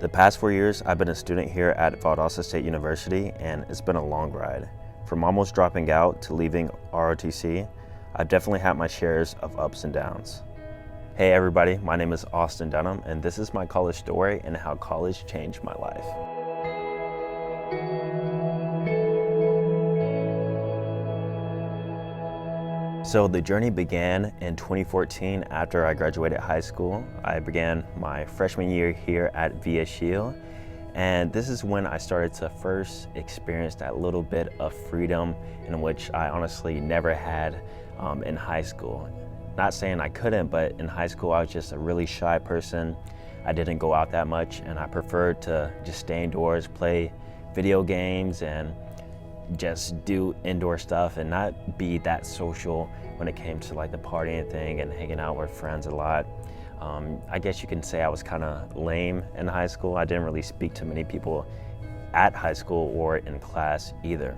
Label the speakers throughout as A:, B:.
A: The past 4 years, I've been a student here at Valdosta State University, and it's been a long ride. From almost dropping out to leaving ROTC, I've definitely had my shares of ups and downs. Hey everybody, my name is Austin Dunham, and this is my college story and how college changed my life. So the journey began in 2014 after I graduated high school. I began my freshman year here at VSU, and this is when I started to first experience that little bit of freedom in which I honestly never had in high school. Not saying I couldn't, but in high school I was just a really shy person. I didn't go out that much, and I preferred to just stay indoors, play video games, and just do indoor stuff and not be that social when it came to like the partying thing and hanging out with friends a lot. I guess you can say I was kind of lame in high school. I didn't really speak to many people at high school or in class either.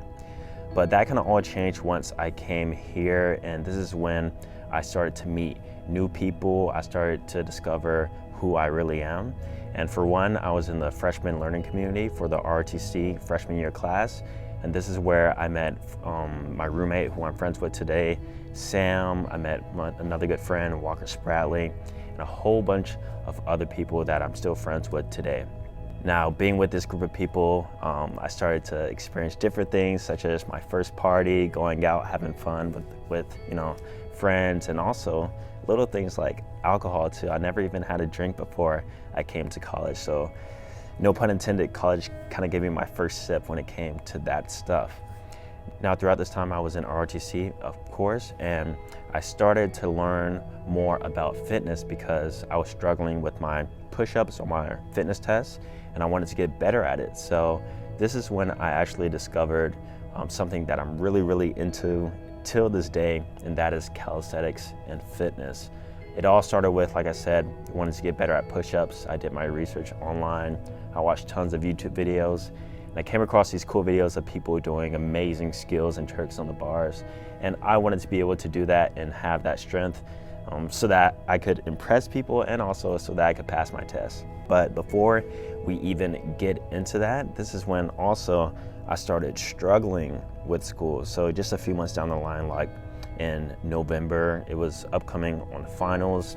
A: But that kind of all changed once I came here, and this is when I started to meet new people. I started to discover who I really am. And for one, I was in the freshman learning community for the ROTC freshman year class. And this is where I met my roommate, who I'm friends with today, Sam. I met another good friend, Walker Spradley, and a whole bunch of other people that I'm still friends with today. Now, being with this group of people, I started to experience different things, such as my first party, going out, having fun with friends, and also little things like alcohol too. I never even had a drink before I came to college, so no pun intended, college kind of gave me my first sip when it came to that stuff. Now, throughout this time, I was in ROTC, of course, and I started to learn more about fitness because I was struggling with my push-ups on my fitness tests, and I wanted to get better at it. So this is when I actually discovered something that I'm really into till this day, and that is calisthenics and fitness. It all started with, like I said, wanting to get better at push-ups. I did my research online. I watched tons of YouTube videos, and I came across these cool videos of people doing amazing skills and tricks on the bars. And I wanted to be able to do that and have that strength so that I could impress people and also so that I could pass my tests. But before we even get into that, this is when also I started struggling with school. So just a few months down the line, like in November, it was upcoming on finals.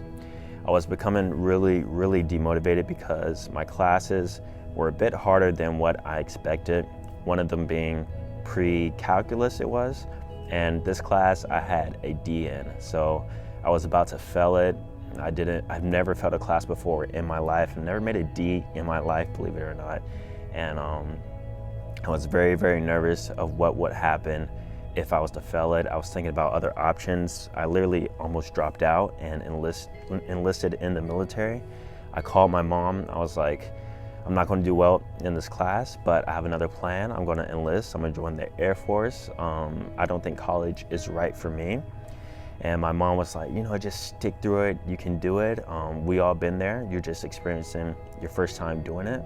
A: I was becoming really demotivated because my classes were a bit harder than what I expected. One of them being pre-calculus it was, and this class I had a D in. So I was about to fail it. I've never failed a class before in my life. I've never made a D in my life, believe it or not. And I was very nervous of what would happen if I was to fail it. I was thinking about other options. I literally almost dropped out and enlisted in the military. I called my mom. I was like, I'm not going to do well in this class, but I have another plan. I'm going to enlist. I'm going to join the Air Force. I don't think college is right for me. And my mom was like, just stick through it. You can do it. We all been there. You're just experiencing your first time doing it.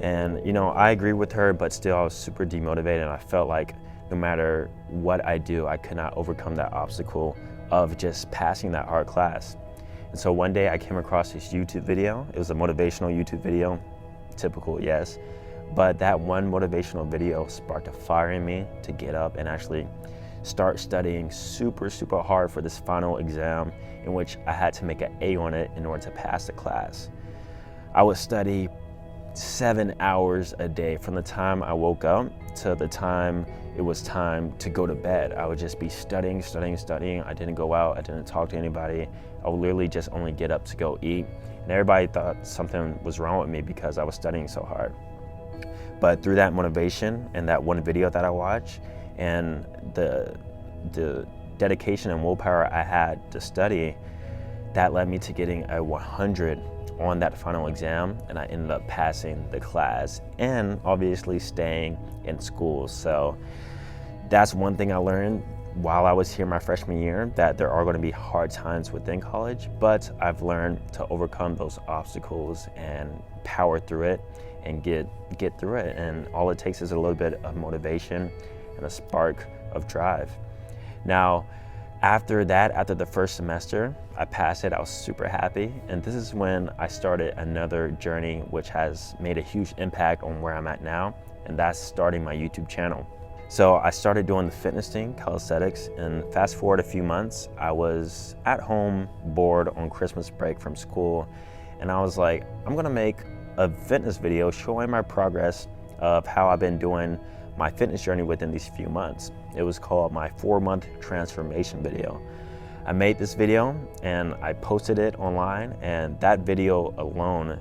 A: And I agreed with her, but still I was super demotivated, and I felt like no matter what I do, I could not overcome that obstacle of just passing that hard class. And so one day I came across this YouTube video. It was a motivational YouTube video, typical, yes. But that one motivational video sparked a fire in me to get up and actually start studying super hard for this final exam, in which I had to make an A on it in order to pass the class. I would study 7 hours a day from the time I woke up to the time it was time to go to bed. I would just be studying. I didn't go out, I didn't talk to anybody. I would literally just only get up to go eat. And everybody thought something was wrong with me because I was studying so hard. But through that motivation and that one video that I watched and the dedication and willpower I had to study, that led me to getting a 100 on that final exam, and I ended up passing the class and obviously staying in school. So that's one thing I learned while I was here my freshman year, that there are going to be hard times within college, but I've learned to overcome those obstacles and power through it and get through it. And all it takes is a little bit of motivation and a spark of drive. Now, After that, after the first semester, I passed it, I was super happy. And this is when I started another journey which has made a huge impact on where I'm at now, and that's starting my YouTube channel. So I started doing the fitness thing, calisthenics, and fast forward a few months, I was at home, bored on Christmas break from school, and I was like, I'm gonna make a fitness video showing my progress of how I've been doing my fitness journey within these few months. It was called my 4-month transformation video. I made this video and I posted it online, and that video alone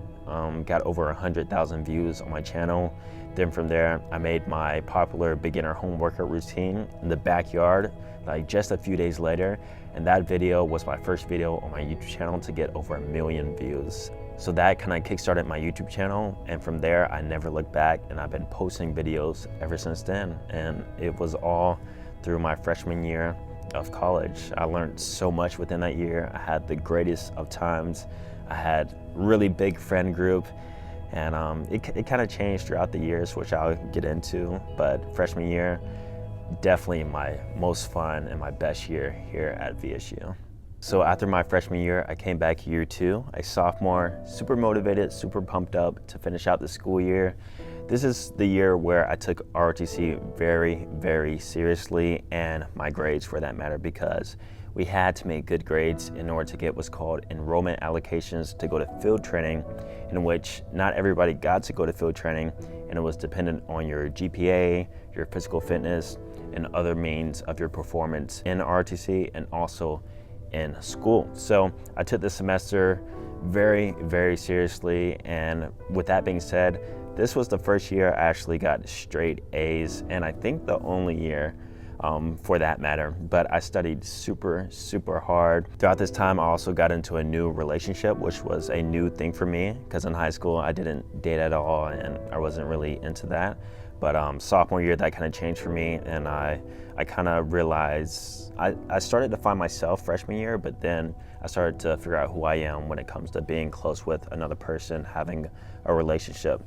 A: got over 100,000 views on my channel. Then from there, I made my popular beginner home workout routine in the backyard, like just a few days later, and that video was my first video on my YouTube channel to get over 1 million views. So that kind of kickstarted my YouTube channel, and from there I never looked back, and I've been posting videos ever since then. And it was all through my freshman year of college. I learned so much within that year. I had the greatest of times. I had really big friend group, and it kind of changed throughout the years, which I'll get into, but freshman year, definitely my most fun and my best year here at VSU. So after my freshman year, I came back year 2, a sophomore, super motivated, super pumped up to finish out the school year. This is the year where I took ROTC very, very seriously, and my grades for that matter, because we had to make good grades in order to get what's called enrollment allocations to go to field training, in which not everybody got to go to field training, and it was dependent on your GPA, your physical fitness, and other means of your performance in ROTC and also in school. So I took this semester very, very seriously, and with that being said, this was the first year I actually got straight A's, and I think the only year for that matter, but I studied super, super hard. Throughout this time, I also got into a new relationship, which was a new thing for me, because in high school, I didn't date at all, and I wasn't really into that. But sophomore year, that kind of changed for me, and I kind of realized, I started to find myself freshman year, but then I started to figure out who I am when it comes to being close with another person, having a relationship.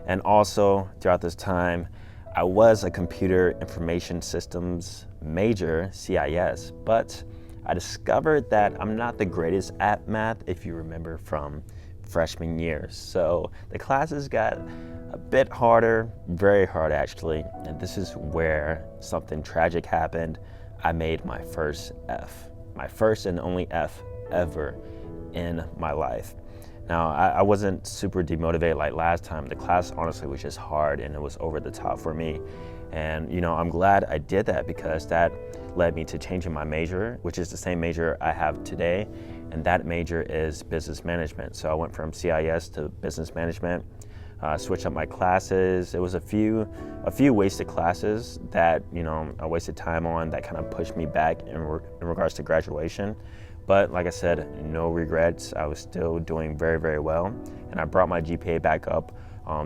A: And also, throughout this time, I was a computer information systems major, CIS, but I discovered that I'm not the greatest at math, if you remember from freshman year. So the classes got a bit harder, very hard actually, and this is where something tragic happened. I made my first F, my first and only F ever in my life. Now, I wasn't super demotivated like last time. The class honestly was just hard, and it was over the top for me. And I'm glad I did that, because that led me to changing my major, which is the same major I have today, and that major is business management. So I went from CIS to business management, switched up my classes. It was a few wasted classes that I wasted time on, that kind of pushed me back in regards to graduation. But like I said, no regrets. I was still doing very, very well, and I brought my GPA back up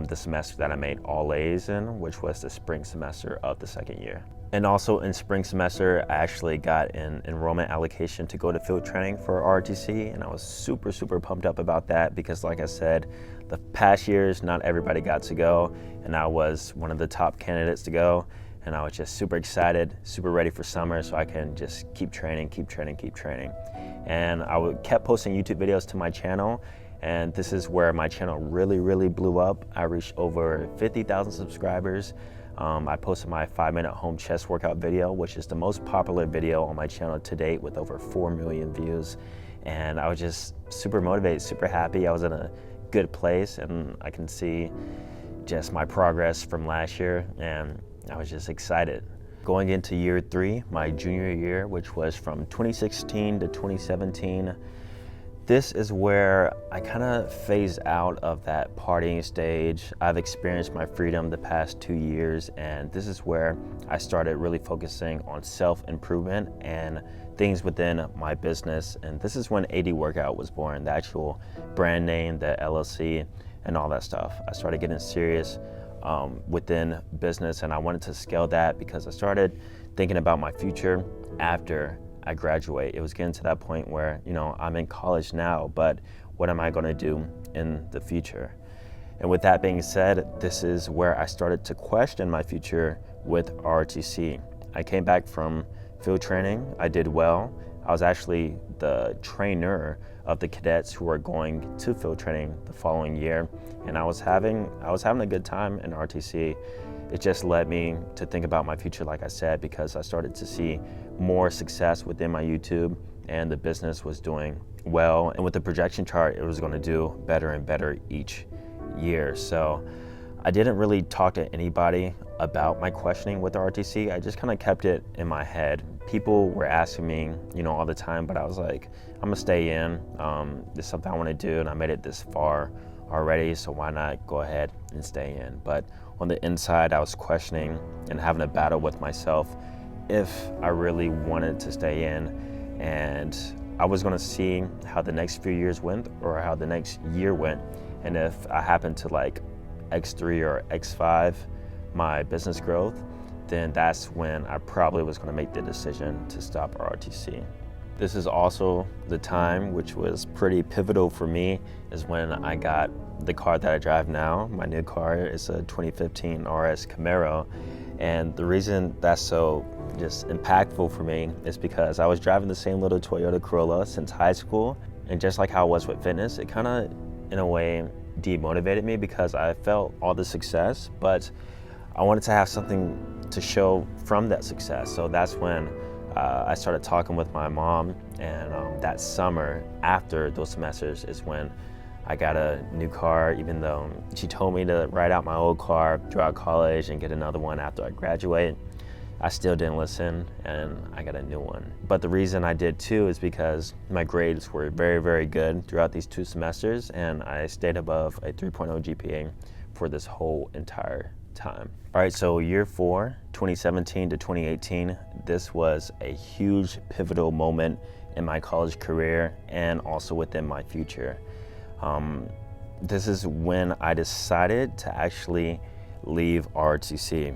A: the semester that I made all A's in, which was the spring semester of the second year. And also in spring semester, I actually got an enrollment allocation to go to field training for ROTC, and I was super, super pumped up about that, because like I said, the past years, not everybody got to go, and I was one of the top candidates to go. And I was just super excited, super ready for summer, so I can just keep training. And I kept posting YouTube videos to my channel, and this is where my channel really, really blew up. I reached over 50,000 subscribers. I posted my 5-minute home chest workout video, which is the most popular video on my channel to date, with over 4 million views. And I was just super motivated, super happy. I was in a good place, and I can see just my progress from last year, and I was just excited. Going into year 3, my junior year, which was from 2016 to 2017, this is where I kind of phased out of that partying stage. I've experienced my freedom the past 2 years, and this is where I started really focusing on self-improvement and things within my business. And this is when AD Workout was born, the actual brand name, the LLC, and all that stuff. I started getting serious within business, and I wanted to scale that, because I started thinking about my future after I graduate. It was getting to that point where, I'm in college now, but what am I going to do in the future? And with that being said, this is where I started to question my future with ROTC. I came back from field training. I did well. I was actually the trainer of the cadets who were going to field training the following year, and I was having a good time in RTC. It just led me to think about my future, like I said, because I started to see more success within my YouTube, and the business was doing well. And with the projection chart, it was going to do better and better each year. So I didn't really talk to anybody about my questioning with the RTC. I just kind of kept it in my head. People were asking me, all the time, but I was like, I'm gonna stay in. This is something I want to do, and I made it this far already, so why not go ahead and stay in? But on the inside, I was questioning and having a battle with myself if I really wanted to stay in, and I was gonna see how the next few years went or how the next year went, and if I happened to like X3 or X5 my business growth, then that's when I probably was going to make the decision to stop ROTC. This is also the time which was pretty pivotal for me, is when I got the car that I drive now. My new car is a 2015 RS Camaro, and the reason that's so just impactful for me is because I was driving the same little Toyota Corolla since high school, and just like how I was with fitness, it kind of, in a way, demotivated me because I felt all the success, but I wanted to have something to show from that success. So that's when I started talking with my mom, and that summer after those semesters is when I got a new car, even though she told me to ride out my old car throughout college and get another one after I graduate. I still didn't listen, and I got a new one. But the reason I did too is because my grades were very, very good throughout these 2 semesters, and I stayed above a 3.0 GPA for this whole entire time. All right, so year 4, 2017 to 2018, this was a huge pivotal moment in my college career and also within my future. This is when I decided to actually leave ROTC.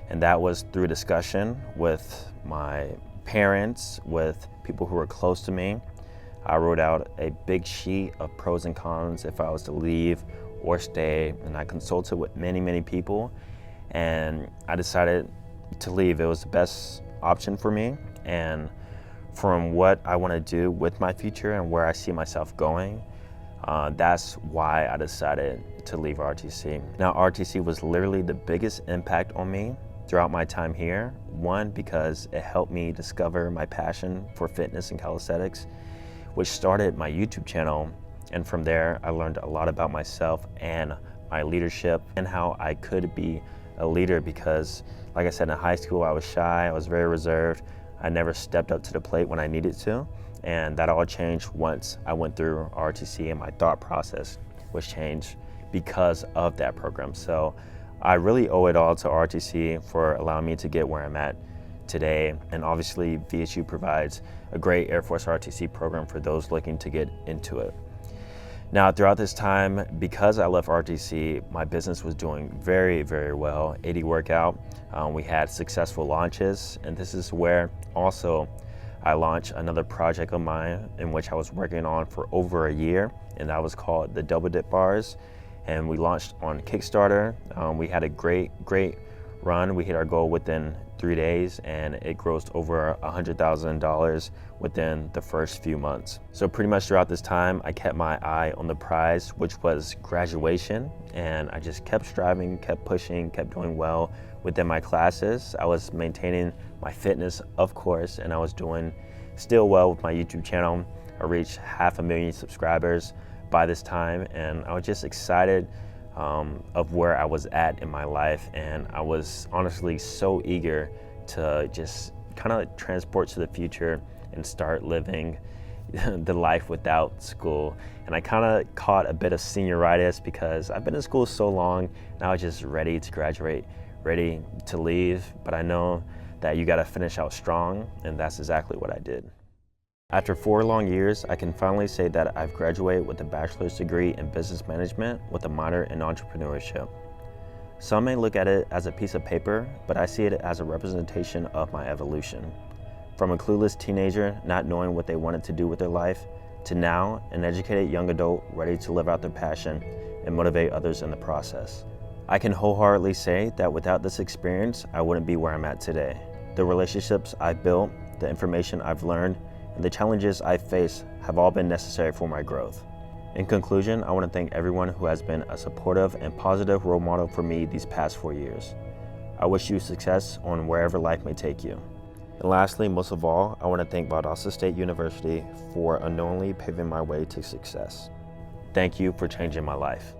A: And that was through discussion with my parents, with people who were close to me. I wrote out a big sheet of pros and cons if I was to leave or stay, and I consulted with many, many people, and I decided to leave. It was the best option for me, and from what I want to do with my future and where I see myself going, that's why I decided to leave RTC. Now, RTC was literally the biggest impact on me throughout my time here. One, because it helped me discover my passion for fitness and calisthenics, which started my YouTube channel. And from there, I learned a lot about myself and my leadership and how I could be a leader, because like I said, in high school, I was shy, I was very reserved. I never stepped up to the plate when I needed to. And that all changed once I went through RTC, and my thought process was changed because of that program. So I really owe it all to RTC for allowing me to get where I'm at today. And obviously VSU provides a great Air Force RTC program for those looking to get into it. Now, throughout this time, because I left RTC, my business was doing very, very well. 80 Workout, we had successful launches, and this is where also I launched another project of mine in which I was working on for over a year, and that was called the Double Dip Bars. And we launched on Kickstarter. We had a great run. We hit our goal within 3 days, and it grossed over $100,000 within the first few months. So pretty much throughout this time, I kept my eye on the prize, which was graduation, and I just kept striving, kept pushing, kept doing well within my classes. I was maintaining my fitness, of course, and I was doing still well with my YouTube channel. I reached 500,000 subscribers by this time, and I was just excited of where I was at in my life, and I was honestly so eager to just kind of transport to the future and start living the life without school. And I kind of caught a bit of senioritis because I've been in school so long, and I was just ready to graduate, ready to leave, but I know that you got to finish out strong, and that's exactly what I did. After 4 long years, I can finally say that I've graduated with a bachelor's degree in business management with a minor in entrepreneurship. Some may look at it as a piece of paper, but I see it as a representation of my evolution. From a clueless teenager not knowing what they wanted to do with their life, to now an educated young adult ready to live out their passion and motivate others in the process. I can wholeheartedly say that without this experience, I wouldn't be where I'm at today. The relationships I've built, the information I've learned, and the challenges I've faced have all been necessary for my growth. In conclusion, I want to thank everyone who has been a supportive and positive role model for me these past 4 years. I wish you success on wherever life may take you. And lastly, most of all, I want to thank Valdosta State University for unknowingly paving my way to success. Thank you for changing my life.